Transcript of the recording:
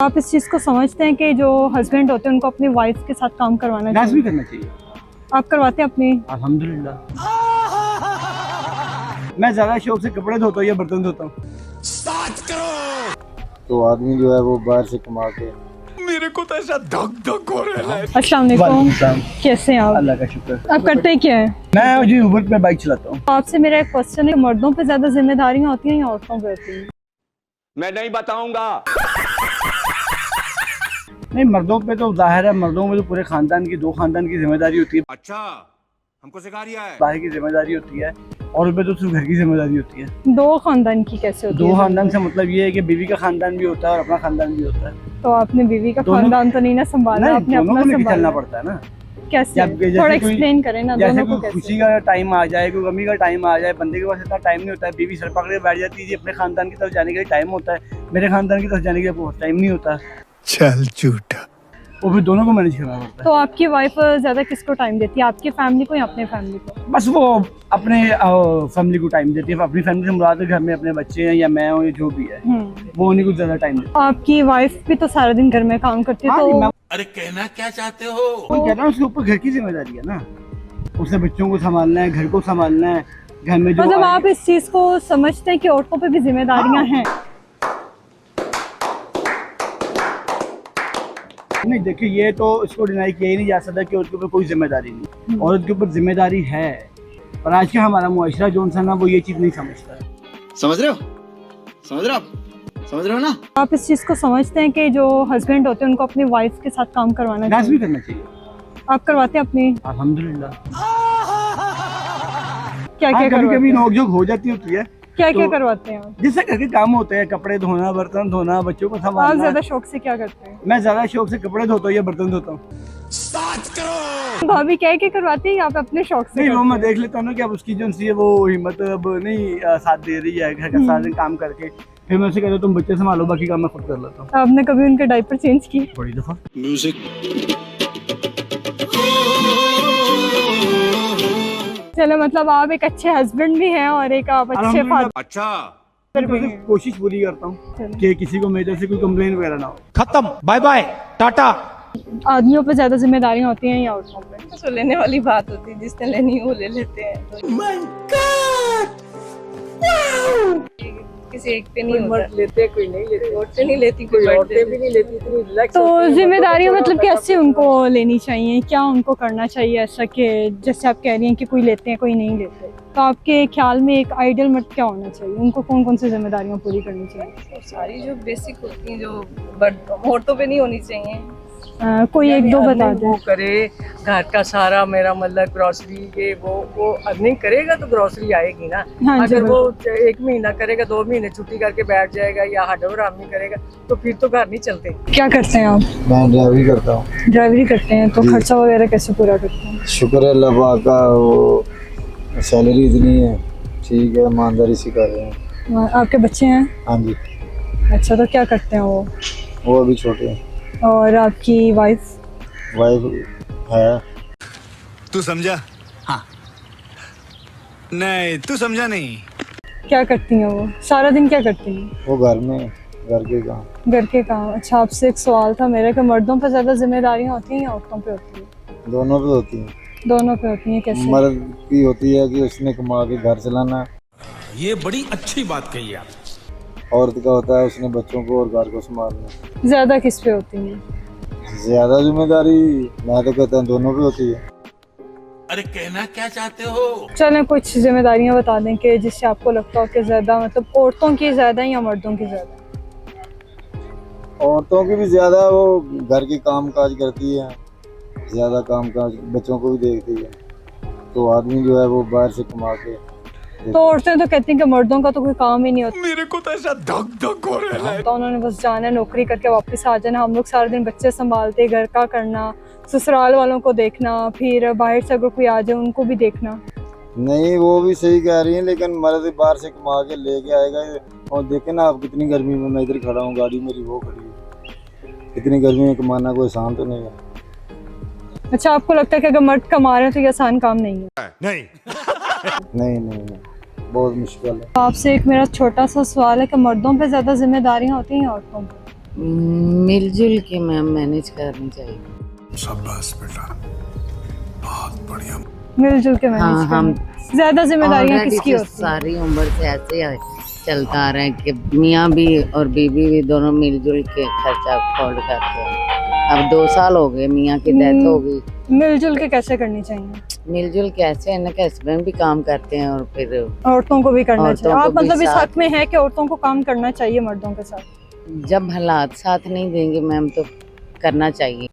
आप इस चीज़ को समझते हैं कि जो हस्बैंड होते हैं उनको अपनी वाइफ के साथ काम करवाना चाहिए? भी करना चाहिए। आप करवाते हैं अपनी? अल्हम्दुलिल्लाह। मैं ज्यादा शौक से कपड़े धोता हूँ या बर्तन धोता हूँ। तो आदमी जो है वो बाहर से कमा के मेरे को तो ऐसा धक धक हो रहा है। अस्सलाम वालेकुम, कैसे हैं आप? अल्लाह का शुक्र। आप करते क्या है? मैं जो ऊबर पे बाइक चलाता हूँ। आपसे मेरा एक क्वेश्चन है, मर्दों पे ज्यादा जिम्मेदारियां होती हैं या औरतों पे होती हैं? मैं नहीं बताऊंगा। नहीं, मर्दों पे तो जाहिर है, मर्दों में तो पूरे खानदान की, दो खानदान की जिम्मेदारी होती है। अच्छा, हमको सिखा रिया है। बाहर की जिम्मेदारी होती है और पे तो सिर्फ घर की जिम्मेदारी होती है। दो खानदान की कैसे होती है? दो खानदान से मतलब ये है कि बीवी का खानदान भी होता है और अपना खानदान भी होता है। तो आपने बीवी का खानदान तो नहीं ना संभाला, आपने दोनों अपना को लेके चलना संभाला। पड़ता है ना। कैसे? जैसे थोड़ा कोई- एक्सप्लेन करें ना, जैसे दोनों को कोई कैसे? खुशी का टाइम आ जाए, कोई गमी का टाइम आ जाए, बंदे के पास इतना टाइम नहीं होता है। बीवी सर पकड़े बैठ जाती है जी, अपने खानदान की तरफ जाने के लिए टाइम होता है, मेरे खानदान की तरफ जाने के लिए बहुत टाइम नहीं होता। चल झूठा। वो फिर दोनों को मैनेज करना पड़ता तो आपकी वाइफ ज्यादा किसको टाइम देती है, आपकी फैमिली को या अपने फैमिली को? है। बस वो अपने फैमिली को टाइम देती है। अपनी फैमिली से मुराद है घर में अपने बच्चे हैं या मैं हूँ या जो भी है, वो उन्हीं को ज्यादा टाइम देती आपकी वाइफ भी तो सारा दिन घर में काम करती है, है। तो अरे कहना क्या चाहते हो? मैं कह रहा हूँ उसके ऊपर घर की जिम्मेदारी है ना, उसे बच्चों को संभालना है, घर को संभालना है, घर में जो मतलब आए- आप इस चीज को समझते हैं कि औरतों पे भी जिम्मेदारियां हैं? नहीं, देखिए ये तो इसको डिनाई किया ही नहीं जा सकता कि उसके ऊपर कोई जिम्मेदारी नहीं। औरत के ऊपर जिम्मेदारी है, पर आज का हमारा मुआशरा जो इंसान है वो ये चीज नहीं समझता है। समझ रहे हो? समझ रहे हो आप? समझ रहे हो ना? आप इस चीज को समझते हैं कि जो हस्बैंड होते हैं उनको अपनी वाइफ के साथ काम करवाना डांस चाहिए? भी करना चाहिए। आप करवाते हैं अपनी? अल्हम्दुलिल्लाह। क्या क्या हाँ, कभी कभी करवाते हैं? नोकझोंक हो जाती होती है, क्या क्या तो- करवाते हैं आप? जिससे घर के काम होते हैं, कपड़े धोना, बर्तन धोना, बच्चों को आप संभालना। ज्यादा शौक से क्या करते हैं? मैं ज्यादा शौक से कपड़े धोता हूँ या बर्तन धोता हूँ। भाभी क्या क्या करवाती है या आप अपने शौक से नहीं, वो करते मैं हैं? देख लेता हूँ ना कि अब उसकी जो सी है वो हिम्मत अब नहीं साथ दे रही है घर का सारा दिन काम करके। फिर मैं उसे कहता हूँ तुम बच्चे संभालो, बाकी काम मैं खुद कर लेता हूँ। आपने कभी उनके डायपर चेंज किए? बड़ी दफा। चलो, मतलब आप एक अच्छे हस्बैंड भी हैं और एक आप अच्छे अल्हम्दुलिल्लाह। फादर अच्छा, भी हैं। कोशिश पूरी करता हूँ चलो। कि किसी को मेरे से कोई कंप्लेन वगैरह ना हो। खत्म, बाय बाय, टाटा। आदमियों पे ज्यादा जिम्मेदारियां होती हैं या औरतों पे? तो लेने वाली बात होती है, जिसने लेनी है वो ले लेते हैं। किसी एक पे नहीं होता। लेते कोई नहीं लेते, औरतें नहीं लेती, कोई कोई औरतें भी नहीं लेती, इतनी रिलैक्स तो होती हैं, जिम्मेदारियां मर्दों को मतलब थोड़ा कैसे होता है। उनको लेनी चाहिए, क्या उनको करना चाहिए ऐसा कि जैसे आप कह रही हैं कि कोई लेते हैं कोई नहीं लेते, तो आपके ख्याल में एक आइडियल मर्द क्या होना चाहिए? उनको कौन कौन सी जिम्मेदारियां पूरी करनी चाहिए? और सारी जो बेसिक होती हैं जो औरतों पे नहीं होनी चाहिए। कोई एक दो बता अर्निंग वो दें। करे, घर का सारा मेरा मतलब ग्रोसरी ये वो अर्निंग करेगा तो ग्रोसरी आएगी ना। हाँ जी, अगर वो एक महीना करेगा, 2 महीने छुट्टी करके बैठ जाएगा या हडोरामी करेगा तो फिर तो घर नहीं चलते। क्या करते हैं आप? मैं ड्राइवरी करता हूँ। ड्राइवरी करते हैं, तो जी। खर्चा वगैरह कैसे पूरा करते हैं? शुक्र है अल्लाह पाक का, वो सैलरी इतनी है, ठीक है, ईमानदारी से कर रहे हैं। आपके बच्चे हैं? हाँ जी, अच्छा, तो क्या करते हैं वो? वो अभी छोटे हैं। और आपकी वाइफ? वाइफ है। तू समझा? हाँ। नहीं, तू समझा नहीं। क्या करती हैं वो? सारा दिन क्या करती हैं? वो घर में, घर के काम। घर के काम। अच्छा, आपसे एक सवाल था मेरा कि मर्दों पे ज्यादा जिम्मेदारियां होती हैं या औरतों पे होती हैं? दोनों पे होती हैं। दोनों पे होती हैं। कैसे? मर्द की होती है कि उसने कमा के घर चलाना, ये बड़ी अच्छी बात कही आप। औरत का होता है उसने बच्चों को और घर को संभालना। ज्यादा किस पे होती हैं? ज्यादा जिम्मेदारी मैं तो कहता हूँ दोनों पे होती है। अरे कहना क्या चाहते हो? चलें, कुछ जिम्मेदारियां बता दें कि जिससे आपको लगता हो कि ज्यादा, मतलब औरतों की ज्यादा या मर्दों की ज्यादा? औरतों की भी ज्यादा, वो घर के काम काज करती है, ज्यादा काम काज, बच्चों को भी देखती है। तो आदमी जो है वो बाहर से कमा के तो औरतें तो कहती हैं कि मर्दों का तो कोई काम ही नहीं होता, मेरे को तो ऐसा धक धक हो रहा है। तो उन्होंने बस जाना है, नौकरी करके वापस आ जाना। हम लोग सारा दिन बच्चे संभालते, घर का करना, ससुराल वालों को देखना, फिर बाहर से अगर कोई आ जाए उनको भी देखना। नहीं, वो भी सही कह रही है, लेकिन मर्द बाहर से कमा के लेके आएगा। और देखे ना आप कितनी गर्मी में मैं इधर खड़ा हूँ, गाड़ी मेरी वो खड़ी है, इतनी गर्मी में कमाना कोई आसान तो नहीं है। अच्छा, आपको लगता है कि अगर मर्द कमा रहे हैं तो ये आसान काम नहीं है? नहीं। नहीं नहीं नहीं, बहुत मुश्किल है। आपसे एक मेरा छोटा सा सवाल है कि मर्दों पे ज्यादा जिम्मेदारियां होती हैं या औरतों पे? मिलजुल के मैम मैनेज करनी चाहिए। शाबाश बेटा, बहुत बढ़िया। मिलजुल के हाँ, मैनेज हम करना। ज्यादा जिम्मेदारियां already किसकी से होती हैं? सारी उम्र से ऐसे ही चलता आ रहा है कि मियाँ भी और बीबी भी दोनों मिलजुल के खर्चा फोल्ड करते हैं। अब 2 साल हो गए, मियाँ की डेथ हो गई। मिलजुल के कैसे करनी चाहिए? मिलजुल कैसे, इनके हस्बैंड भी काम करते हैं और फिर औरतों को भी करना औरतों चाहिए। को आप भी मतलब इस साथ- हक में है कि औरतों को काम करना चाहिए मर्दों के साथ? जब हालात साथ नहीं देंगे मैम तो करना चाहिए।